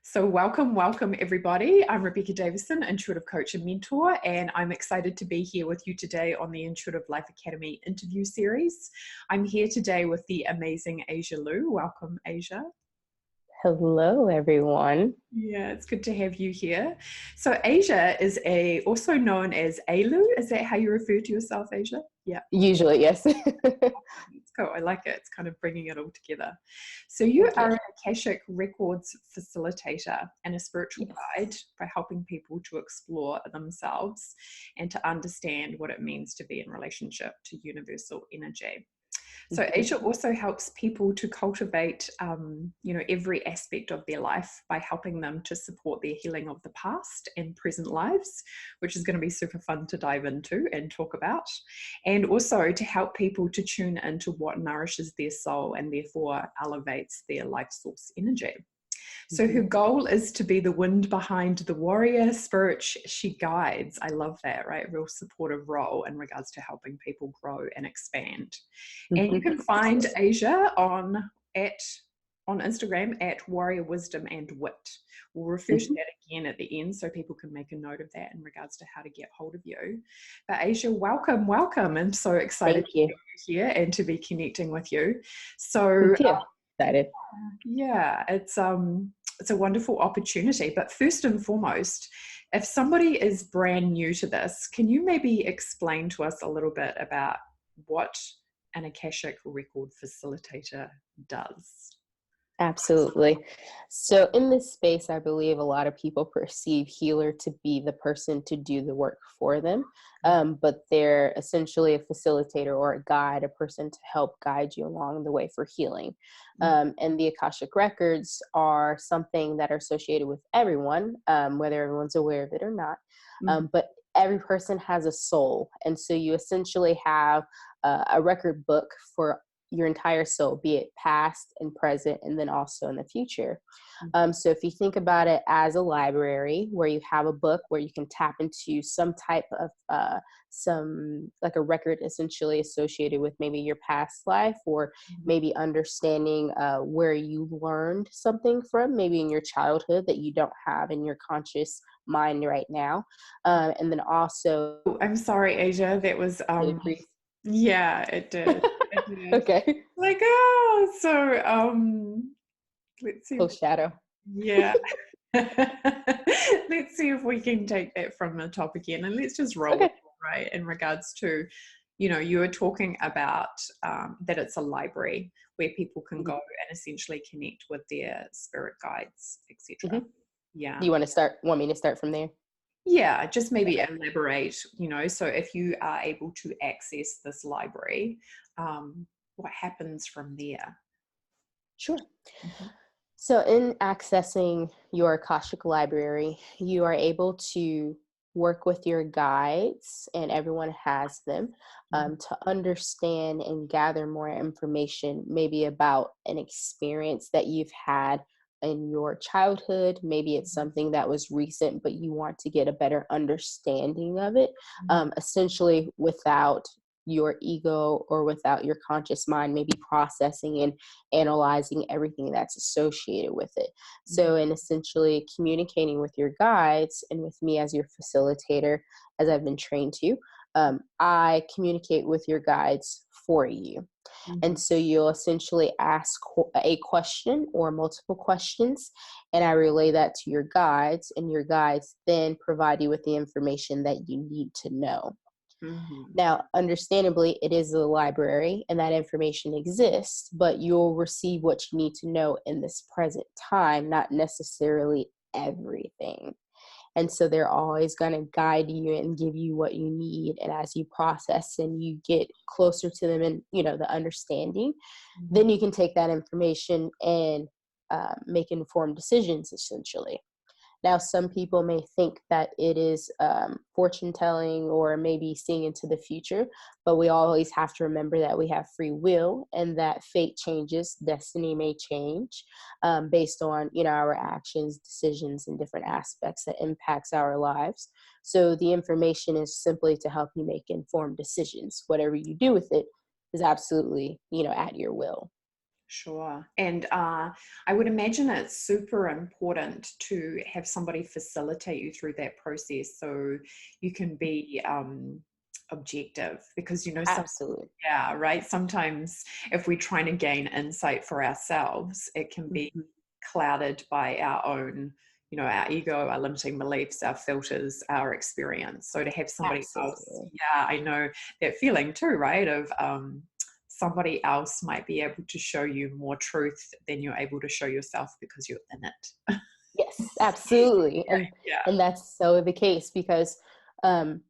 So welcome everybody. I'm Rebecca Davison, Intuitive Coach and Mentor, and I'm excited to be here with you today on the Intuitive Life Academy interview series. I'm here today with the amazing Asia Liu. Welcome, Asia. Hello, everyone. Yeah, it's good to have you here. So Asia is also known as Ailu. Is that how you refer to yourself, Asia? Yeah. Usually, yes. It's cool. I like it. It's kind of bringing it all together. So you are an Akashic Records facilitator and a spiritual guide by helping people to explore themselves and to understand what it means to be in relationship to universal energy. So Asia also helps people to cultivate, every aspect of their life by helping them to support their healing of the past and present lives, which is going to be super fun to dive into and talk about. And also to help people to tune into what nourishes their soul and therefore elevates their life source energy. So her goal is to be the wind behind the warrior spirit she guides. I love that, right? Real supportive role in regards to helping people grow and expand. And you can find Asia on Instagram at Warrior Wisdom and Wit. We'll refer to that again at the end so people can make a note of that in regards to how to get hold of you. But Asia, welcome. I'm so excited to be here and to be connecting with you. So excited. Yeah, it's a wonderful opportunity. But first and foremost, if somebody is brand new to this, can you maybe explain to us a little bit about what an Akashic record facilitator does? Absolutely. So in this space, I believe a lot of people perceive healer to be the person to do the work for them, but they're essentially a facilitator or a guide, a person to help guide you along the way for healing. And the Akashic records are something that are associated with everyone, whether everyone's aware of it or not. But every person has a soul. And so you essentially have a record book for your entire soul, be it past and present, and then also in the future. So if you think about it as a library where you have a book where you can tap into some type of like a record essentially associated with maybe your past life, or maybe understanding where you learned something from, maybe in your childhood that you don't have in your conscious mind right now. And then also, I'm sorry, Asia, that was yeah, it did. Okay. Like, let's see. Full shadow. Yeah. Let's see if we can take that from the top again, and let's just roll it, right, in regards to, you were talking about that it's a library where people can go and essentially connect with their spirit guides, etc. Yeah. Do you want me to start from there? Yeah, just maybe elaborate, so if you are able to access this library, what happens from there? Sure. So in accessing your Akashic library, you are able to work with your guides, and everyone has them, to understand and gather more information, maybe about an experience that you've had in your childhood. Maybe it's something that was recent, but you want to get a better understanding of it, essentially without your ego or without your conscious mind maybe processing and analyzing everything that's associated with it. So in essentially communicating with your guides and with me as your facilitator, as I've been trained to, I communicate with your guides for you. And so you'll essentially ask a question or multiple questions, and I relay that to your guides, and your guides then provide you with the information that you need to know. Now, understandably, it is a library and that information exists, but you'll receive what you need to know in this present time, not necessarily everything. And so they're always going to guide you and give you what you need. And as you process and you get closer to them and, the understanding, then you can take that information and make informed decisions, essentially. Now, some people may think that it is fortune telling or maybe seeing into the future, but we always have to remember that we have free will and that fate changes, destiny may change based on, our actions, decisions, and different aspects that impacts our lives. So the information is simply to help you make informed decisions. Whatever you do with it is absolutely, at your will. Sure. And I would imagine it's super important to have somebody facilitate you through that process so you can be objective, because, some, Absolutely. yeah, right. Sometimes if we're trying to gain insight for ourselves, it can be Mhm. clouded by our own, our ego, our limiting beliefs, our filters, our experience. So to have somebody else, Absolutely. yeah, I know that feeling too, right? Of somebody else might be able to show you more truth than you're able to show yourself because you're in it. Yes, absolutely. Yeah. And that's so the case because um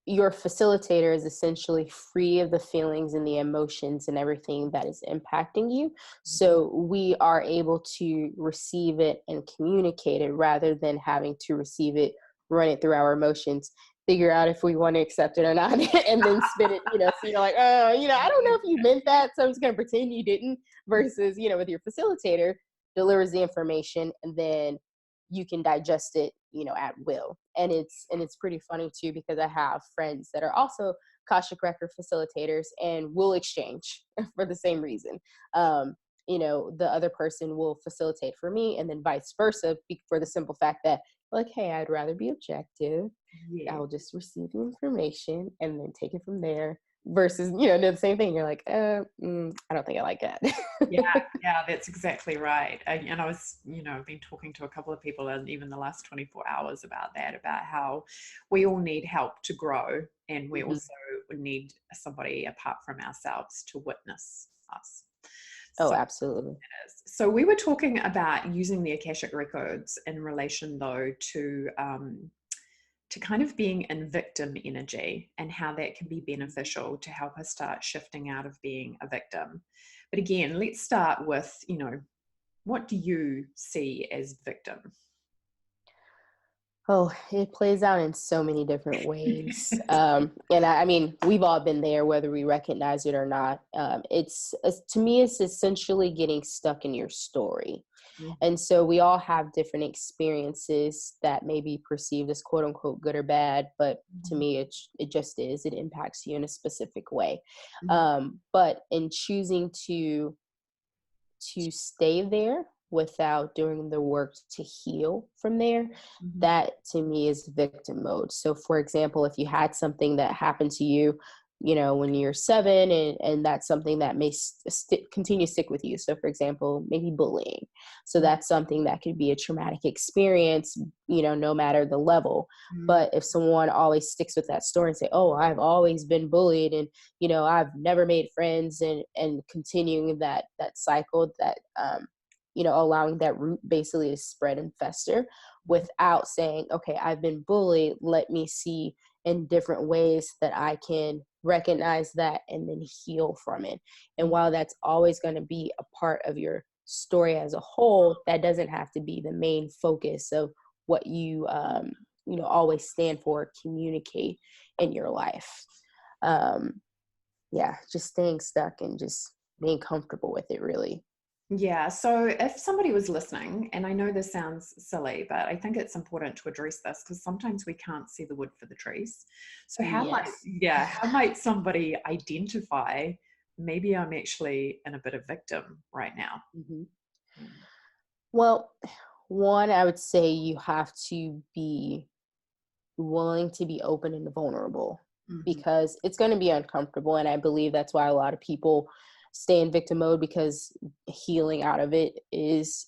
your facilitator is essentially free of the feelings and the emotions and everything that is impacting you. So we are able to receive it and communicate it rather than having to receive it, run it through our emotions, figure out if we want to accept it or not, and then spit it, so you're like, oh, I don't know if you meant that. So I'm just going to pretend you didn't versus, with your facilitator delivers the information and then you can digest it, at will. And it's pretty funny too because I have friends that are also Akashic record facilitators and will exchange for the same reason. The other person will facilitate for me and then vice versa for the simple fact that like, hey, I'd rather be objective. I Yeah. will just receive the information and then take it from there versus, do the same thing. You're like, I don't think I like that. Yeah, yeah, that's exactly right. And I was, been talking to a couple of people in even the last 24 hours about that, about how we all need help to grow, and we Mhm. also need somebody apart from ourselves to witness us. Oh, So, absolutely. so we were talking about using the Akashic records in relation, though, to kind of being in victim energy and how that can be beneficial to help us start shifting out of being a victim. But again, let's start with, what do you see as victim? Oh, it plays out in so many different ways. And I mean, we've all been there, whether we recognize it or not. To me, it's essentially getting stuck in your story. And so we all have different experiences that may be perceived as quote unquote good or bad, but to me, it just is. It impacts you in a specific way. But in choosing to stay there without doing the work to heal from there, that to me is victim mode. So for example, if you had something that happened to you, when you're 7 and that's something that may continue to stick with you. So for example, maybe bullying. So that's something that could be a traumatic experience, no matter the level. But if someone always sticks with that story and say, oh, I've always been bullied and I've never made friends, and continuing that cycle, that allowing that root basically to spread and fester without saying, okay, I've been bullied, let me see in different ways that I can recognize that and then heal from it. And while that's always going to be a part of your story as a whole, that doesn't have to be the main focus of what you always stand for, communicate in your life. um yeah, just staying stuck and just being comfortable with it, really. Yeah. So if somebody was listening, and I know this sounds silly, but I think it's important to address this because sometimes we can't see the wood for the trees. So Yes. how might somebody identify, maybe I'm actually in a bit of victim right now? Hmm. Mm. Well, one, I would say you have to be willing to be open and vulnerable Mhm. because it's going to be uncomfortable. And I believe that's why a lot of people stay in victim mode, because healing out of it is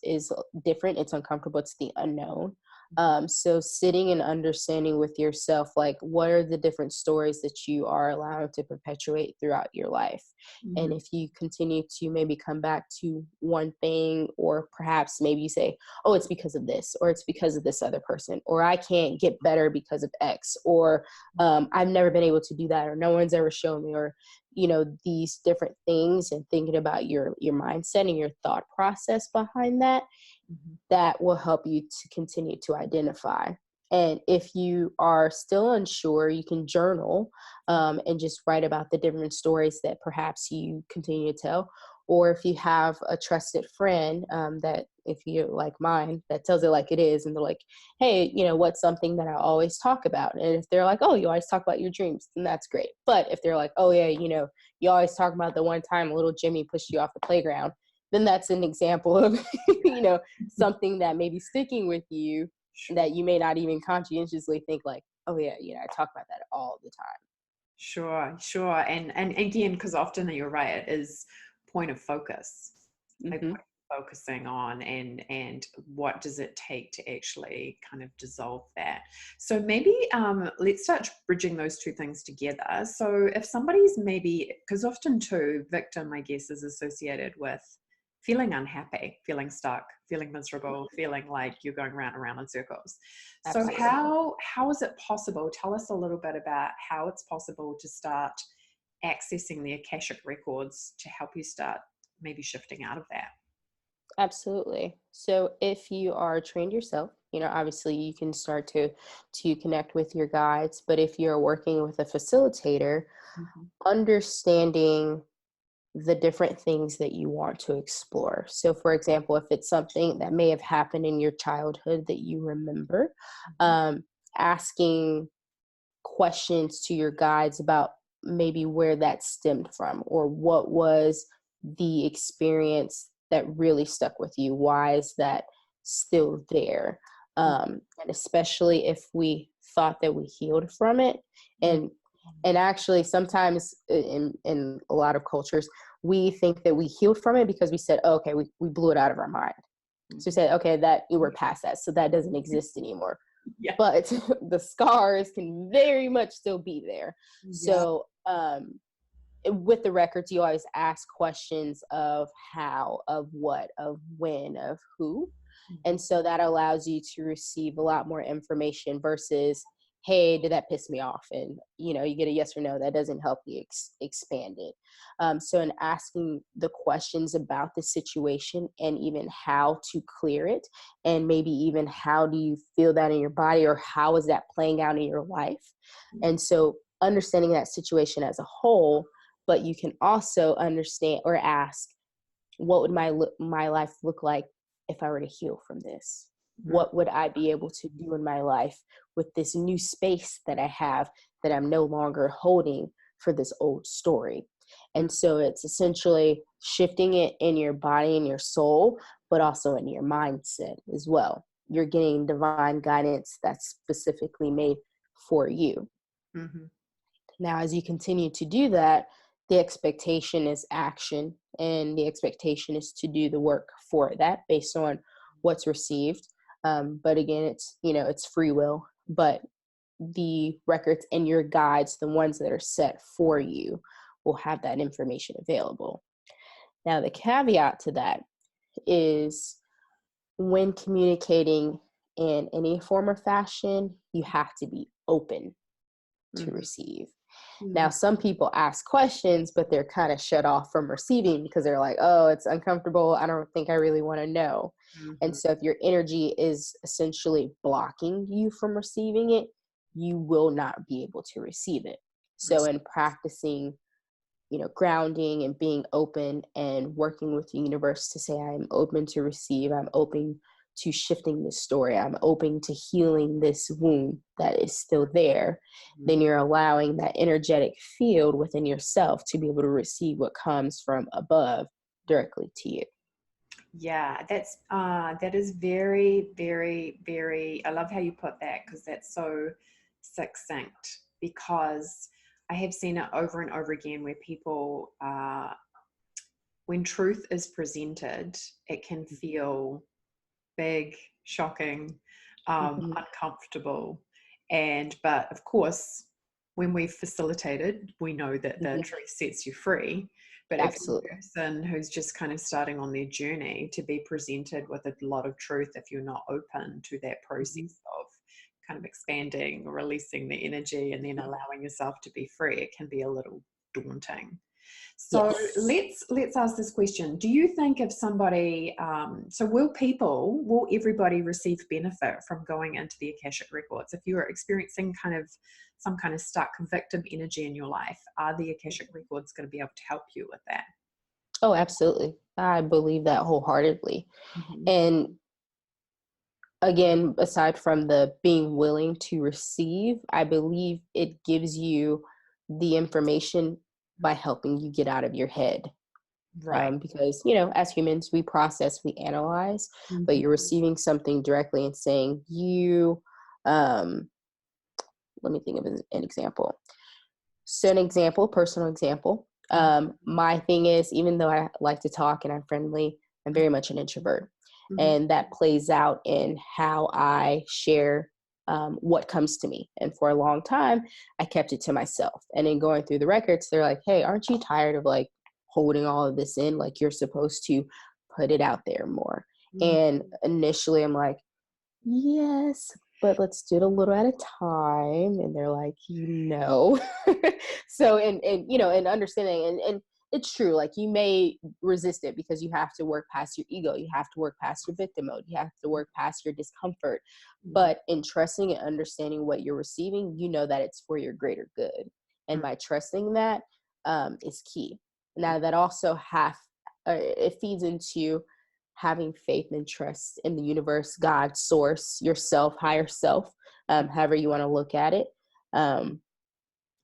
different. It's uncomfortable. It's the unknown. So sitting and understanding with yourself, like, what are the different stories that you are allowed to perpetuate throughout your life? And Mhm. if you continue to maybe come back to one thing, or perhaps maybe you say, oh, it's because of this, or it's because of this other person, or I can't get better because of X, or I've never been able to do that, or no one's ever shown me, or these different things, and thinking about your mindset and your thought process behind that, Mhm. that will help you to continue to identify. And if you are still unsure, you can journal, and just write about the different stories that perhaps you continue to tell. or if you have a trusted friend that, if you like mine, that tells it like it is, and they're like, hey, what's something that I always talk about? And if they're like, oh, you always talk about your dreams, then that's great. But if they're like, oh yeah, you always talk about the one time little Jimmy pushed you off the playground, then that's an example of something that may be sticking with you, that you may not even conscientiously think like, oh yeah, I talk about that all the time. Sure. And again, because often you're right, it is point of focus. Like, Mm-hmm. what are you focusing on, and what does it take to actually kind of dissolve that? So maybe let's start bridging those two things together. So if somebody's maybe, because often too, victim, I guess, is associated with feeling unhappy, feeling stuck, feeling miserable, feeling like you're going round and round in circles. So Absolutely. how is it possible? Tell us a little bit about how it's possible to start accessing the Akashic records to help you start maybe shifting out of that. Absolutely. So if you are trained yourself, obviously you can start to connect with your guides, but if you're working with a facilitator, Mm-hmm. understanding the different things that you want to explore. So for example, if it's something that may have happened in your childhood that you remember, asking questions to your guides about maybe where that stemmed from, or what was the experience that really stuck with you. Why is that still there? And especially if we thought that we healed from it. And actually sometimes in a lot of cultures, we think that we healed from it because we said, oh, okay, we blew it out of our mind. So we said, okay, that we're past that, so that doesn't exist anymore. Yeah. But the scars can very much still be there. Yeah. So with the records, you always ask questions of how, of what, of when, of who. And so that allows you to receive a lot more information versus, hey, did that piss me off? And, you get a yes or no. That doesn't help you expand it. So in asking the questions about the situation and even how to clear it, and maybe even how do you feel that in your body, or how is that playing out in your life? And so understanding that situation as a whole, but you can also understand or ask, what would my life look like if I were to heal from this? What would I be able to do in my life with this new space that I have, that I'm no longer holding for this old story? And so it's essentially shifting it in your body and your soul, but also in your mindset as well. You're getting divine guidance that's specifically made for you. Mm-hmm. Now, as you continue to do that, the expectation is action, and the expectation is to do the work for that based on what's received. But again, it's free will, but the records and your guides, the ones that are set for you, will have that information available. Now, the caveat to that is, when communicating in any form or fashion, you have to be open to receive. Now, some people ask questions, but they're kind of shut off from receiving because they're like, oh, it's uncomfortable. I don't think I really want to know. And so if your energy is essentially blocking you from receiving it, you will not be able to receive it. So in practicing, grounding and being open and working with the universe to say, I'm open to receive, I'm open to shifting this story, I'm open to healing this wound that is still there, then you're allowing that energetic field within yourself to be able to receive what comes from above directly to you. Yeah, that is very, very, very, I love how you put that, because that's so succinct, because I have seen it over and over again where people, when truth is presented, it can feel big, shocking, uncomfortable. But of course, when we've facilitated, we know that the truth sets you free. But if you're Absolutely. a person who's just kind of starting on their journey, to be presented with a lot of truth, if you're not open to that process of kind of expanding, releasing the energy, and then allowing yourself to be free, it can be a little daunting. So Yes. let's ask this question. Do you think if somebody, so will everybody receive benefit from going into the Akashic records? If you're experiencing some kind of stuck victim energy in your life, are the Akashic records going to be able to help you with that? Oh, absolutely. I believe that wholeheartedly. Mhm. And again, aside from the being willing to receive, I believe it gives you the information by helping you get out of your head. Right. Because, as humans, we process, we analyze, but Mhm. you're receiving something directly and saying, um, let me think of an example. So, an example, personal example. Mhm. My thing is, even though I like to talk and I'm friendly, I'm very much an introvert. Mhm. And that plays out in how I share what comes to me. And for a long time, I kept it to myself. And in going through the records, they're like, hey, aren't you tired of like holding all of this in? Like, you're supposed to put it out there more. Mhm. And initially, I'm like, yes, but let's do it a little at a time. And they're like, so, and understanding, and it's true. Like, you may resist it because you have to work past your ego. You have to work past your victim mode. You have to work past your discomfort. Mhm. But in trusting and understanding what you're receiving, you know that it's for your greater good. And by trusting that, is key. Now, that also it feeds into having faith and trust in the universe, God, source, yourself, higher self, however you want to look at it. Um,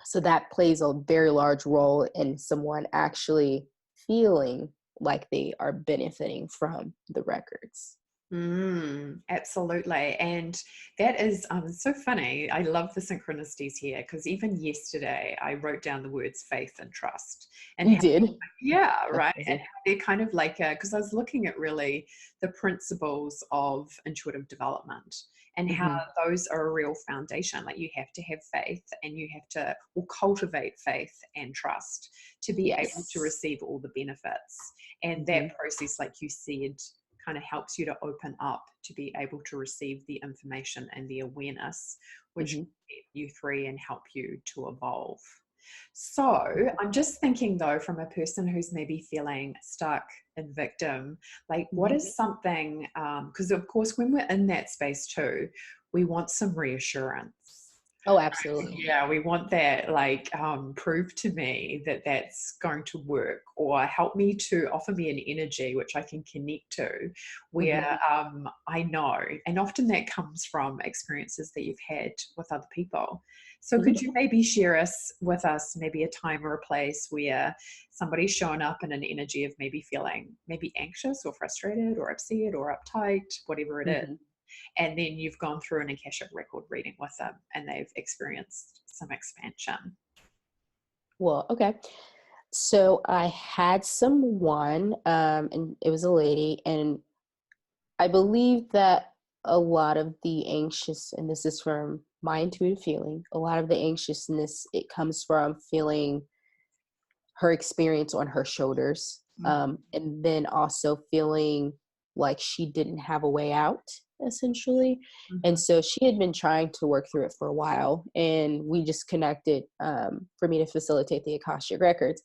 so that plays a very large role in someone actually feeling like they are benefiting from the records. Absolutely. And that is so funny. I love the synchronicities here because even yesterday I wrote down the words faith and trust and You how, did? yeah, That's right. And amazing. how they're kind of like, because I was looking at really the principles of intuitive development and how Mm-hmm. those are a real foundation. Like you have to have faith and you have to or cultivate faith and trust to be able to Yes. receive all the benefits. And Mm-hmm. that process, like you said, kind of helps you to open up to be able to receive the information and the awareness, which Mm-hmm. will set you free and help you to evolve. So I'm just thinking though, from a person who's maybe feeling stuck in victim, like what Mm-hmm. is something, because of course, when we're in that space too, we want some reassurance. Oh, absolutely. Yeah, we want that, like, prove to me that that's going to work, or help me to offer me an energy which I can connect to, Mm-hmm. where I know. And often that comes from experiences that you've had with other people. So, Mm-hmm. could you maybe share with us maybe a time or a place where somebody's shown up in an energy of maybe feeling maybe anxious or frustrated or upset or uptight, whatever it is? Mm-hmm. And then you've gone through an Akashic record reading with them and they've experienced some expansion. Well, okay. So I had someone, and it was a lady, and I believe that a lot of the anxious, and this is from my intuitive feeling, a lot of the anxiousness, it comes from feeling her experience on her shoulders. And then also feeling like she didn't have a way out, essentially. Mm-hmm. And so she had been trying to work through it for a while, and we just connected for me to facilitate the Akashic records.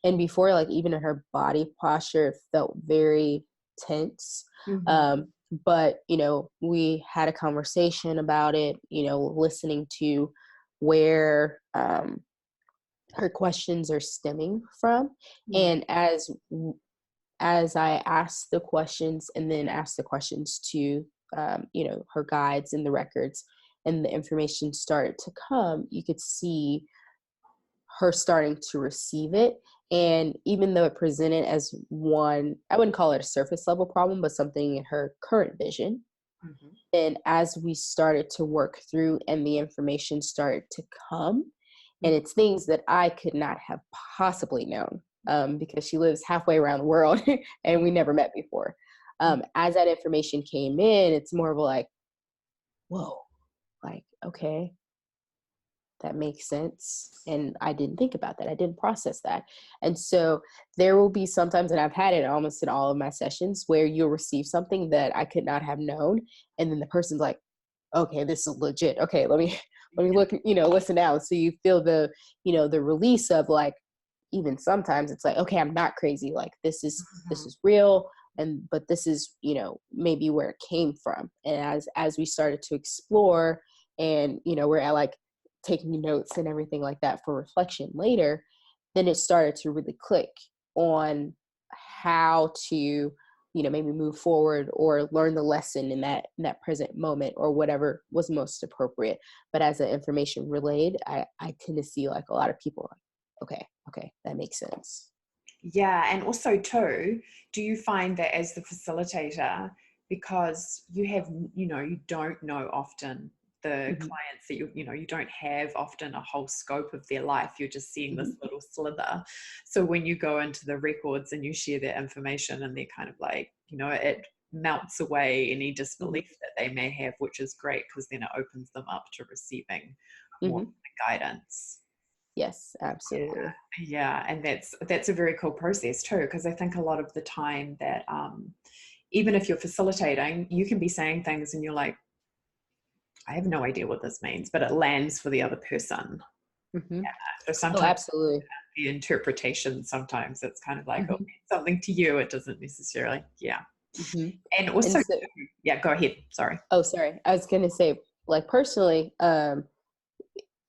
And before, like, even in her body posture felt very tense. Mm-hmm. But we had a conversation about it, listening to where her questions are stemming from. Mm-hmm. And as I asked the questions and then asked the questions to her guides and the records, and the information started to come, you could see her starting to receive it. And even though it presented as one, I wouldn't call it a surface level problem, but something in her current vision. Mm-hmm. And as we started to work through and the information started to come, and it's things that I could not have possibly known, because she lives halfway around the world and we never met before. As that information came in, it's more of a like, whoa, like, okay, that makes sense. And I didn't think about that. I didn't process that. And so there will be sometimes, and I've had it almost in all of my sessions, where you'll receive something that I could not have known. And then the person's like, okay, this is legit. Okay, let me look, listen out. So you feel the release of, like, even sometimes it's like, okay, I'm not crazy. Like, this is real. But this is, maybe where it came from. And as we started to explore, and, we're at, like, taking notes and everything like that for reflection later, then it started to really click on how to, maybe move forward or learn the lesson in that present moment or whatever was most appropriate. But as an information relayed, I tend to see like a lot of people, okay, that makes sense. Yeah. And also too, do you find that as the facilitator, because you have, you don't know often the Mm-hmm. clients that you don't have often a whole scope of their life. You're just seeing this little slither. So when you go into the records and you share their information and they're kind of like, it melts away any disbelief that they may have, which is great because then it opens them up to receiving more guidance. Yes, absolutely. Yeah, and that's a very cool process too, because I think a lot of the time that even if you're facilitating, you can be saying things and you're like, I have no idea what this means, but it lands for the other person. Mm-hmm. Yeah. So Oh, sometimes absolutely. the interpretation, sometimes it's kind of like, Mm-hmm. oh, something to you, it doesn't necessarily. Yeah. Mm-hmm. And And also, so, yeah, go ahead. Sorry. oh, sorry. I was going to say, like, personally,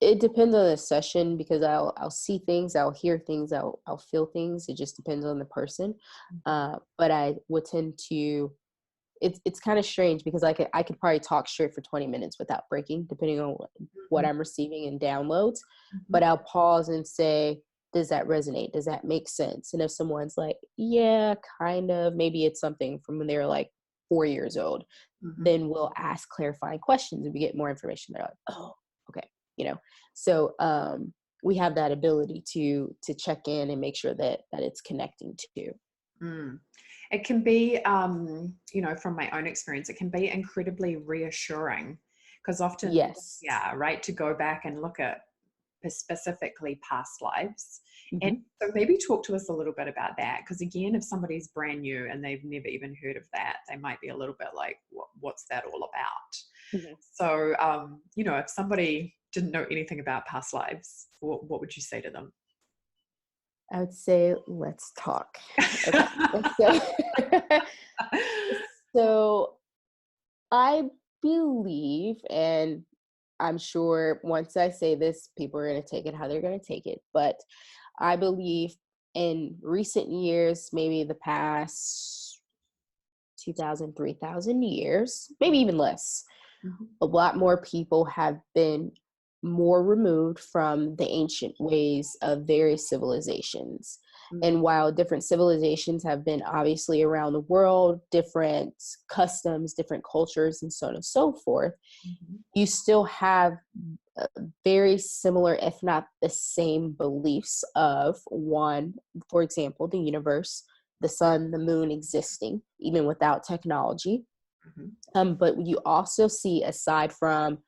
it depends on the session because I'll see things, I'll hear things, I'll feel things. It just depends on the person. But I would tend to, it's kind of strange because I could probably talk straight for 20 minutes without breaking, depending on what I'm receiving in downloads. But I'll pause and say, does that resonate? Does that make sense? And if someone's like, yeah, kind of, maybe it's something from when they were like 4 years old, then we'll ask clarifying questions and we get more information. They're like, oh, okay, So we have that ability to check in and make sure that it's connecting to. It can be, from my own experience, it can be incredibly reassuring because often, Yes. yeah, right, to go back and look at specifically past lives. And Mm-hmm. so maybe talk to us a little bit about that, because again, if somebody's brand new and they've never even heard of that, they might be a little bit like, what's that all about? Mm-hmm. So, if somebody didn't know anything about past lives, what would you say to them? I would say, let's talk. Okay. So, so I believe, and I'm sure once I say this, people are going to take it how they're going to take it. But I believe in recent years, maybe the past 2,000, 3,000 years, maybe even less, a lot more people have been more removed from the ancient ways of various civilizations. And while different civilizations have been obviously around the world, different customs, different cultures, and so on and so forth, you still have very similar, if not the same, beliefs of one, for example, the universe, the sun, the moon existing, even without technology. But you also see, aside from,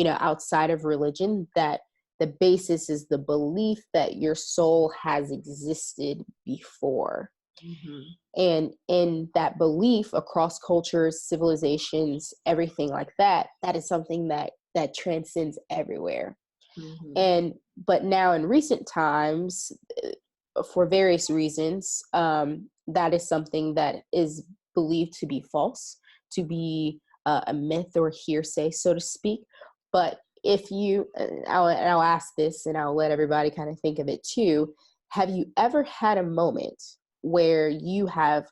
outside of religion, that the basis is the belief that your soul has existed before. And in that belief across cultures, civilizations, everything like that, that is something that transcends everywhere. But now in recent times, for various reasons, that is something that is believed to be false, to be a myth or hearsay, so to speak. But if you, I'll ask this and I'll let everybody kind of think of it too. Have you ever had a moment where you have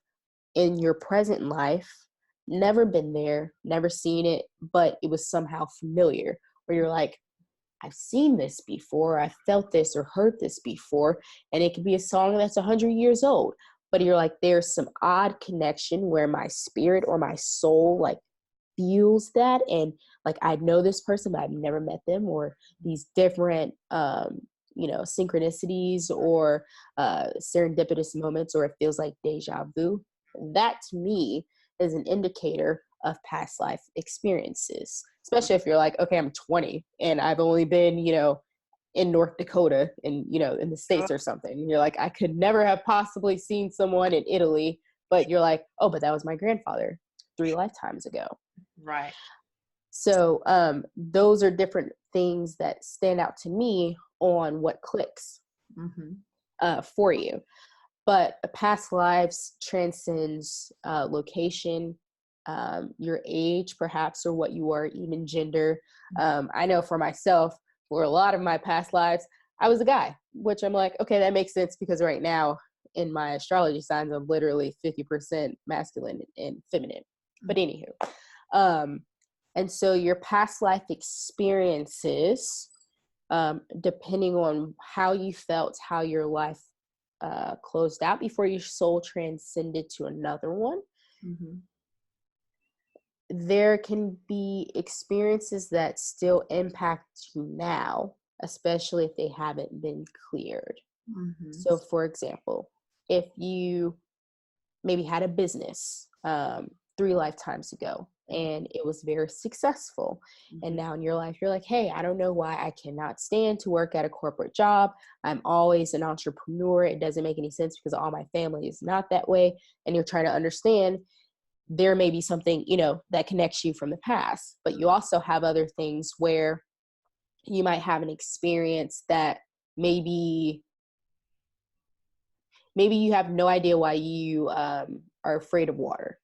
in your present life never been there, never seen it, but it was somehow familiar, where you're like, I've seen this before, I felt this or heard this before, and it could be a song that's 100 years old, but you're like, there's some odd connection where my spirit or my soul like feels that, and like I know this person, but I've never met them, or these different synchronicities or serendipitous moments, or it feels like deja vu. That to me is an indicator of past life experiences, especially if you're like, okay, I'm 20 and I've only been, in North Dakota and, in the States or something. And you're like, I could never have possibly seen someone in Italy, but you're like, oh, but that was my grandfather 3 lifetimes ago. Right. So those are different things that stand out to me on what clicks for you. But past lives transcends location, your age, perhaps, or what you are, even gender. I know for myself, for a lot of my past lives, I was a guy, which I'm like, okay, that makes sense because right now in my astrology signs, I'm literally 50% masculine and feminine. But anywho, and so your past life experiences, depending on how you felt, how your life closed out before your soul transcended to another one, there can be experiences that still impact you now, especially if they haven't been cleared. So, for example, if you maybe had a business 3 lifetimes ago and it was very successful, and now in your life you're like, hey, I don't know why I cannot stand to work at a corporate job. I'm always an entrepreneur. It doesn't make any sense because all my family is not that way. And you're trying to understand, there may be something, that connects you from the past, but you also have other things where you might have an experience that maybe you have no idea why you are afraid of water,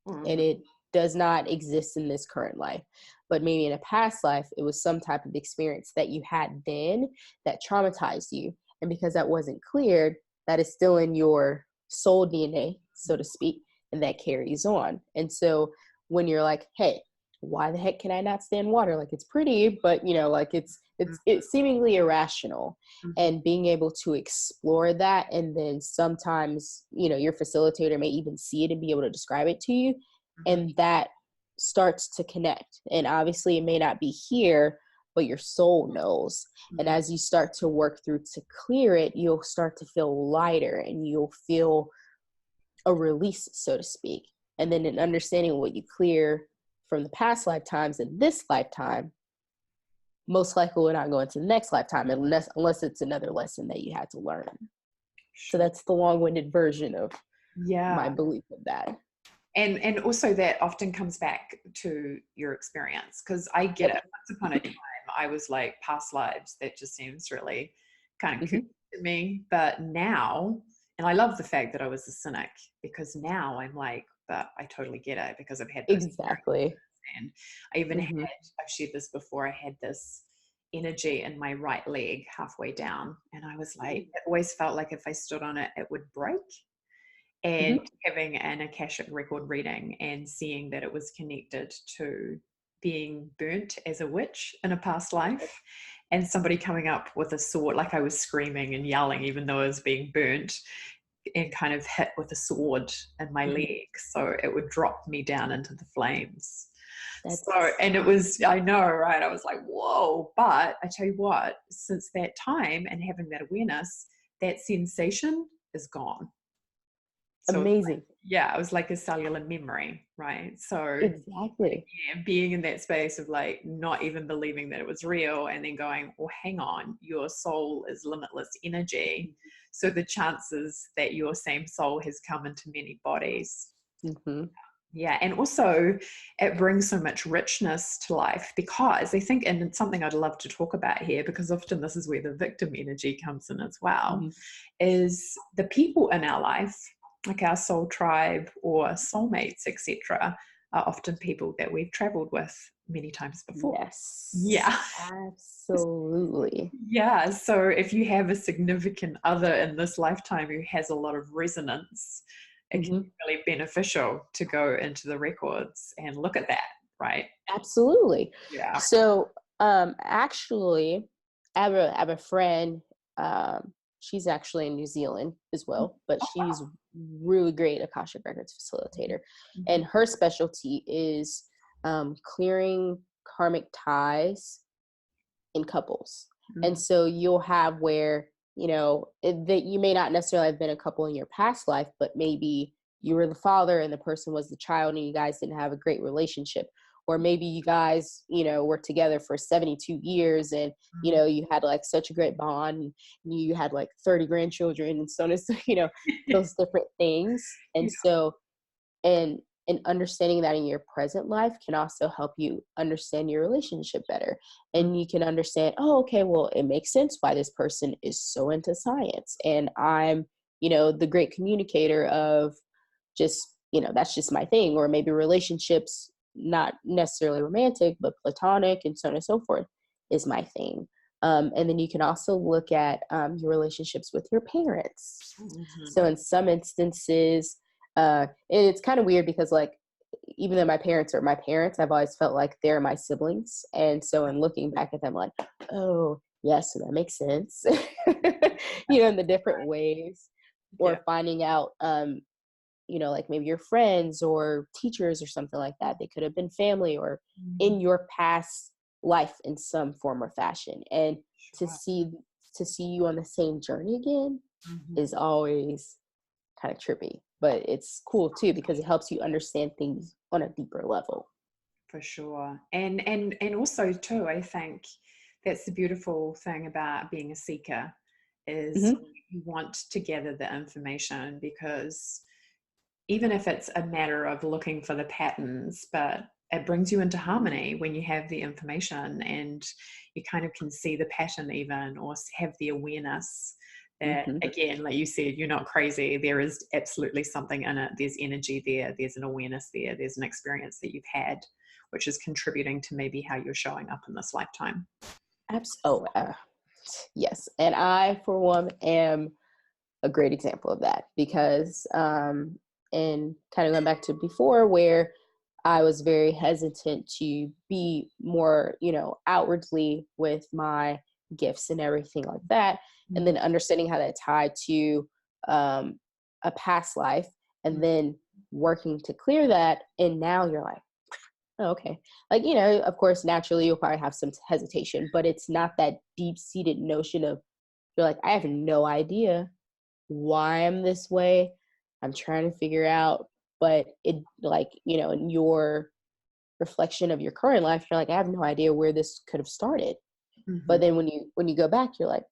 and it does not exist in this current life. But maybe in a past life, it was some type of experience that you had then that traumatized you. And because that wasn't cleared, that is still in your soul DNA, so to speak, and that carries on. And so when you're like, hey, why the heck can I not stand water? Like, it's pretty, but it's seemingly irrational. And being able to explore that, and then sometimes, your facilitator may even see it and be able to describe it to you, and that starts to connect. And obviously it may not be here, but your soul knows. And as you start to work through to clear it, you'll start to feel lighter, and you'll feel a release, so to speak. And then in understanding what you clear from the past lifetimes in this lifetime, most likely we're not going to the next lifetime unless it's another lesson that you had to learn. So that's the long-winded version of my belief of that. And also that often comes back to your experience, because I get it. Once upon a time, I was like, past lives, that just seems really kind of cool to me. But now, and I love the fact that I was a cynic, because now I'm like, but I totally get it, because I've had this. Exactly. And I even had, I've shared this before, I had this energy in my right leg halfway down. And I was like, it always felt like if I stood on it, it would break. And having an Akashic record reading and seeing that it was connected to being burnt as a witch in a past life, and somebody coming up with a sword, like I was screaming and yelling even though I was being burnt, and kind of hit with a sword in my leg, so it would drop me down into the flames. And it was, I know, right? I was like, whoa. But I tell you what, since that time and having that awareness, that sensation is gone. So amazing. It was like a cellular memory, right? So exactly, being in that space of like not even believing that it was real, and then going, well, hang on, your soul is limitless energy. So the chances that your same soul has come into many bodies. Yeah, and also it brings so much richness to life, because I think, and it's something I'd love to talk about here, because often this is where the victim energy comes in as well, is the people in our life, like our soul tribe or soulmates, etc., are often people that we've traveled with many times before. Yes. Yeah. Absolutely. Yeah. So if you have a significant other in this lifetime who has a lot of resonance, it can be really beneficial to go into the records and look at that, right? Absolutely. Yeah. So actually, I have a friend, she's actually in New Zealand as well, but she's really great Akashic Records facilitator. And her specialty is clearing karmic ties in couples. And so you'll have where, that you may not necessarily have been a couple in your past life, but maybe you were the father and the person was the child and you guys didn't have a great relationship. Or maybe you guys, were together for 72 years and, you had like such a great bond and you had like 30 grandchildren and so on, those different things. And so, and understanding that in your present life can also help you understand your relationship better. And you can understand, oh, okay, well, it makes sense why this person is so into science. And I'm, the great communicator of just, that's just my thing. Or maybe relationships, not necessarily romantic, but platonic and so on and so forth, is my thing. And then you can also look at your relationships with your parents. So in some instances, and it's kind of weird because like, even though my parents are my parents, I've always felt like they're my siblings. And so in looking back at them, like, oh, yes, so that makes sense, in the different ways, or finding out, like maybe your friends or teachers or something like that, they could have been family or in your past life in some form or fashion. And to see you on the same journey again is always kind of trippy, but it's cool too because it helps you understand things on a deeper level. For sure. And also too, I think that's the beautiful thing about being a seeker is you want to gather the information, because even if it's a matter of looking for the patterns, but it brings you into harmony when you have the information and you kind of can see the pattern even, or have the awareness that, again, like you said, you're not crazy. There is absolutely something in it. There's energy there. There's an awareness there. There's an experience that you've had, which is contributing to maybe how you're showing up in this lifetime. Yes. And I, for one, am a great example of that because, and kind of going back to before where I was very hesitant to be more, outwardly with my gifts and everything like that. And then understanding how that tied to a past life and then working to clear that. And now you're like, oh, okay. Like, of course, naturally you'll probably have some hesitation, but it's not that deep seated notion of, you're like, I have no idea why I'm this way. I'm trying to figure out, but it like, in your reflection of your current life, you're like, I have no idea where this could have started. But then when you go back, you're like,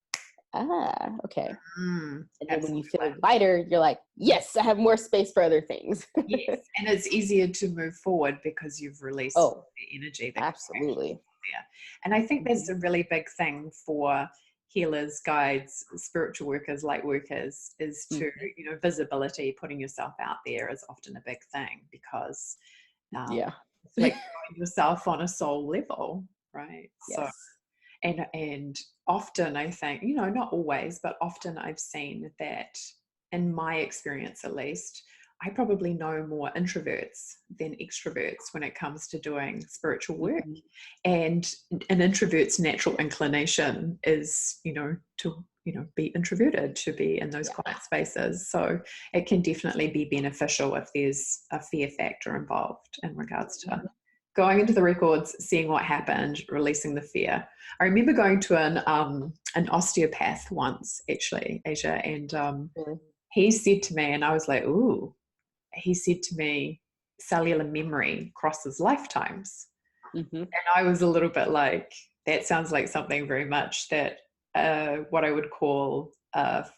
okay. And then when you feel lighter, you're like, yes, I have more space for other things. Yes, and it's easier to move forward because you've released the energy. Absolutely. There. And I think that's a really big thing for healers, guides, spiritual workers, light workers, is to, visibility, putting yourself out there is often a big thing because it's like knowing yourself on a soul level, right? Yes. So, and often I think, not always, but often I've seen that, in my experience at least, I probably know more introverts than extroverts when it comes to doing spiritual work. And an introvert's natural inclination is, to, be introverted, to be in those quiet spaces. So it can definitely be beneficial if there's a fear factor involved in regards to going into the records, seeing what happened, releasing the fear. I remember going to an osteopath once, actually, Asia, and he said to me, and I was like, ooh, he said to me, cellular memory crosses lifetimes. And I was a little bit like, that sounds like something very much that what I would call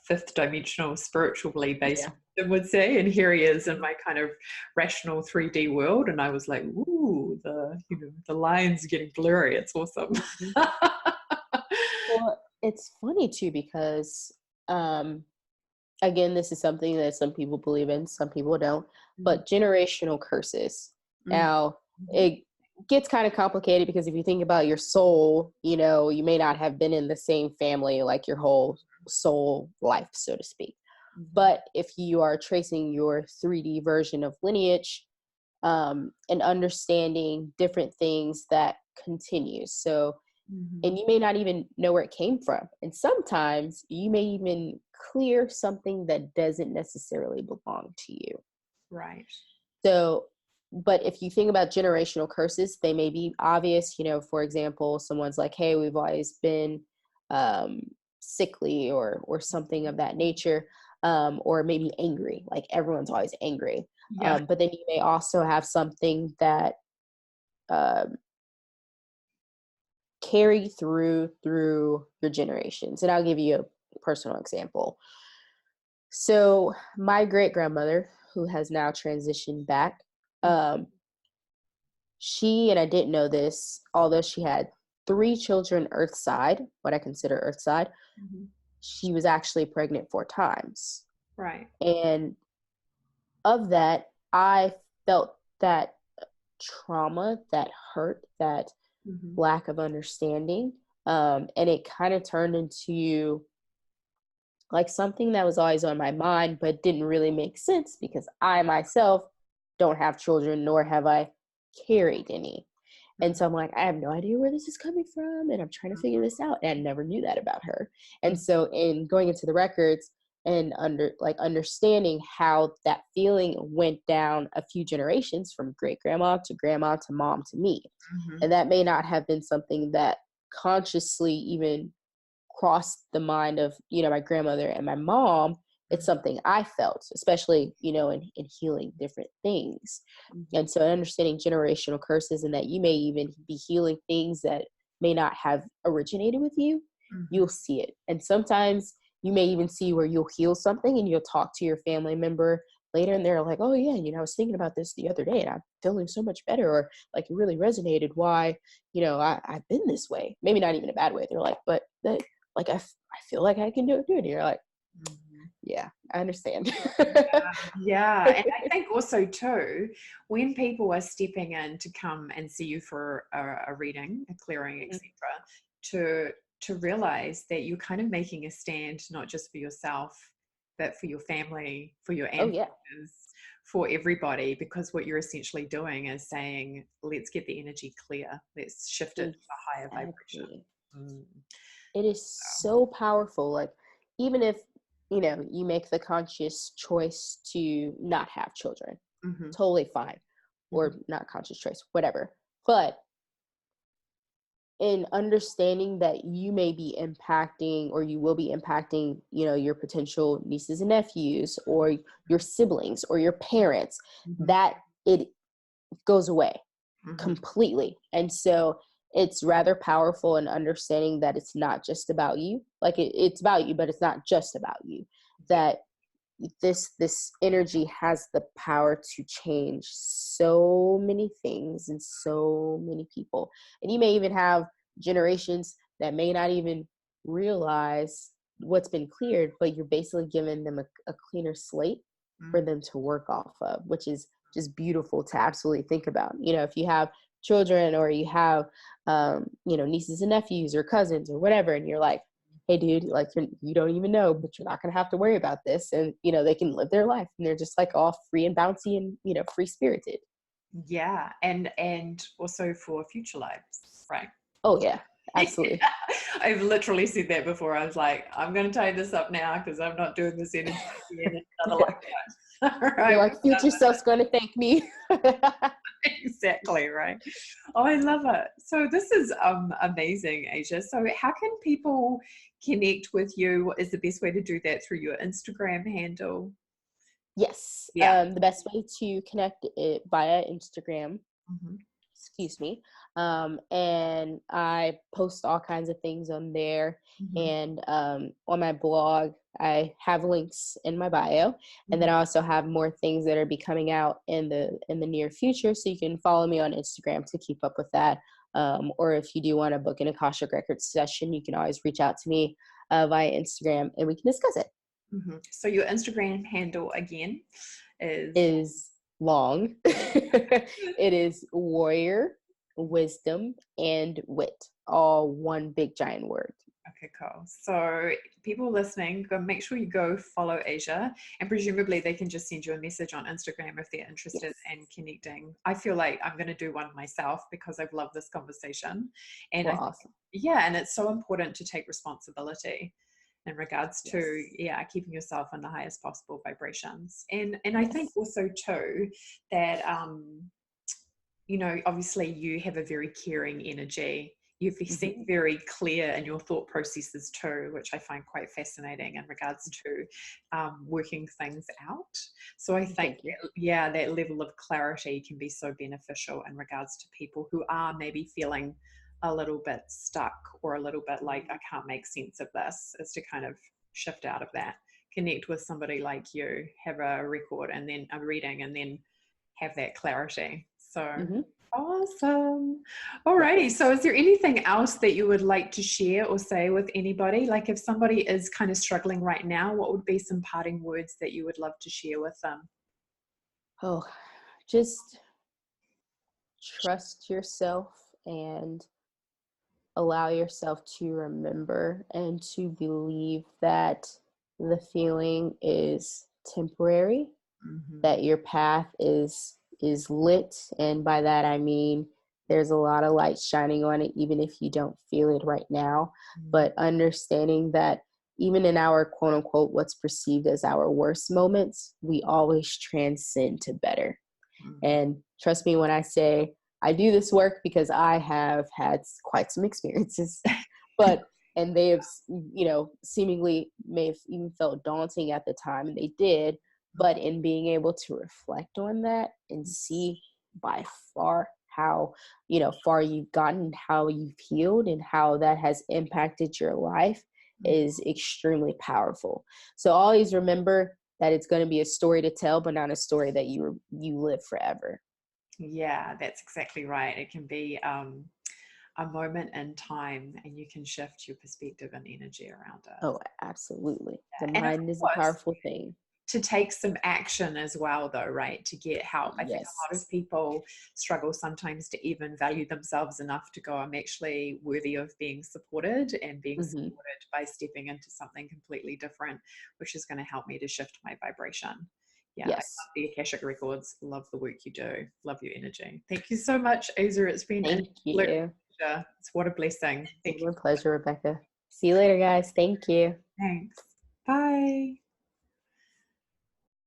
fifth dimensional spiritually based would say. And here he is in my kind of rational 3D world. And I was like, ooh, the lines getting blurry. It's awesome. Well, it's funny too, because again, this is something that some people believe in, some people don't, but generational curses. Now, it gets kind of complicated because if you think about your soul, you may not have been in the same family like your whole soul life, so to speak. But if you are tracing your 3D version of lineage and understanding different things, that continues. So, and you may not even know where it came from. And sometimes you may even clear something that doesn't necessarily belong to you. Right. So, but if you think about generational curses, they may be obvious. For example, someone's like, hey, we've always been sickly or something of that nature, or maybe angry, like everyone's always angry. But then you may also have something that carry through your generations. And I'll give you a personal example. So my great grandmother, who has now transitioned back, she, and I didn't know this, although she had 3 children earthside, what I consider earthside, she was actually pregnant 4 times. Right. And of that, I felt that trauma, that hurt, that lack of understanding And it kind of turned into like something that was always on my mind, but didn't really make sense because I myself don't have children, nor have I carried any. And so I'm like, I have no idea where this is coming from, and I'm trying to figure this out. And I never knew that about her. And so in going into the records and understanding how that feeling went down a few generations from great grandma to mom to me. Mm-hmm. And that may not have been something that consciously even crossed the mind of, my grandmother and my mom. It's something I felt, especially, in healing different things. And so understanding generational curses, and that you may even be healing things that may not have originated with you, you'll see it. And sometimes you may even see where you'll heal something and you'll talk to your family member later and they're like, oh yeah, I was thinking about this the other day and I'm feeling so much better, or like it really resonated why, I've been this way. Maybe not even a bad way. They're like, but that, like, I feel like I can do it. And you're like, yeah, I understand. Yeah. And I think also too, when people are stepping in to come and see you for a reading, a clearing, etc., to realize that you're kind of making a stand, not just for yourself, but for your family, for your ancestors, for everybody, because what you're essentially doing is saying, let's get the energy clear. Let's shift it to a higher vibration. It is so powerful. Like, even if, you make the conscious choice to not have children, totally fine. Or not conscious choice, whatever. But in understanding that you may be impacting, or you will be impacting, your potential nieces and nephews, or your siblings, or your parents, that it goes away completely. And so it's rather powerful in understanding that it's not just about you. Like, it's about you, but it's not just about you. That this energy has the power to change so many things and so many people. And you may even have generations that may not even realize what's been cleared, but you're basically giving them a cleaner slate for them to work off of, which is just beautiful to absolutely think about. If you have children, or you have nieces and nephews or cousins or whatever, and you're like, hey dude, like, you don't even know, but you're not going to have to worry about this. And, they can live their life and they're just like all free and bouncy and, free spirited. Yeah. And also for future lives, right? Oh yeah, absolutely. I've literally said that before. I was like, I'm going to tie this up now because I'm not doing this energy again. Another lifetime. Right? You're like, future self's going to thank me. Exactly, right. Oh, I love it. So this is amazing, Asia. So how can people connect with you? What is the best way to do that? Through your Instagram handle? Yes. Yeah. The best way to connect it via Instagram. Excuse me. And I post all kinds of things on there. And on my blog, I have links in my bio. And then I also have more things that are be coming out in the near future. So you can follow me on Instagram to keep up with that. Or if you do want to book an Akashic Records session, you can always reach out to me via Instagram and we can discuss it. So your Instagram handle again is long. It is Warrior, Wisdom, and Wit, all one big giant word. Okay, cool. So people listening, make sure you go follow Asia, and presumably they can just send you a message on Instagram if they're interested in connecting. I feel like I'm going to do one myself because I've loved this conversation. And Awesome. Yeah, and it's so important to take responsibility in regards to keeping yourself in the highest possible vibrations. And I think also too that obviously you have a very caring energy. You seem very clear in your thought processes too, which I find quite fascinating in regards to working things out. So I think, that level of clarity can be so beneficial in regards to people who are maybe feeling a little bit stuck or a little bit like, I can't make sense of this, is to kind of shift out of that, connect with somebody like you, have a record and then a reading, and then have that clarity. So awesome. Alrighty. So is there anything else that you would like to share or say with anybody? Like, if somebody is kind of struggling right now, what would be some parting words that you would love to share with them? Oh, just trust yourself and allow yourself to remember and to believe that the feeling is temporary, Mm-hmm. that your path is lit, and by that I mean there's a lot of light shining on it even if you don't feel it right now. But understanding that even in our quote unquote what's perceived as our worst moments, we always transcend to better. Mm-hmm. And trust me when I say I do this work, because I have had quite some experiences, and they have, seemingly may have even felt daunting at the time, and they did. But in being able to reflect on that and see by far how, far you've gotten, how you've healed, and how that has impacted your life is extremely powerful. So always remember that it's going to be a story to tell, but not a story that you live forever. Yeah, that's exactly right. It can be a moment in time, and you can shift your perspective and energy around it. Oh, absolutely. The And of mind is a course, powerful thing. to take some action as well, though, right? To get help. I think a Yes. lot of people struggle sometimes to even value themselves enough to go, I'm actually worthy of being supported, and being Hmm. supported by stepping into something completely different, which is going to help me to shift my vibration. Yeah, I Yes. love the Akashic Records. Love the work you do. Love your energy. Thank you so much, Aza. It's been an Thank absolute you. pleasure. It's what a blessing. It's Thank been you. a pleasure, Rebecca. See you later, guys. Thank you. Thanks. Bye.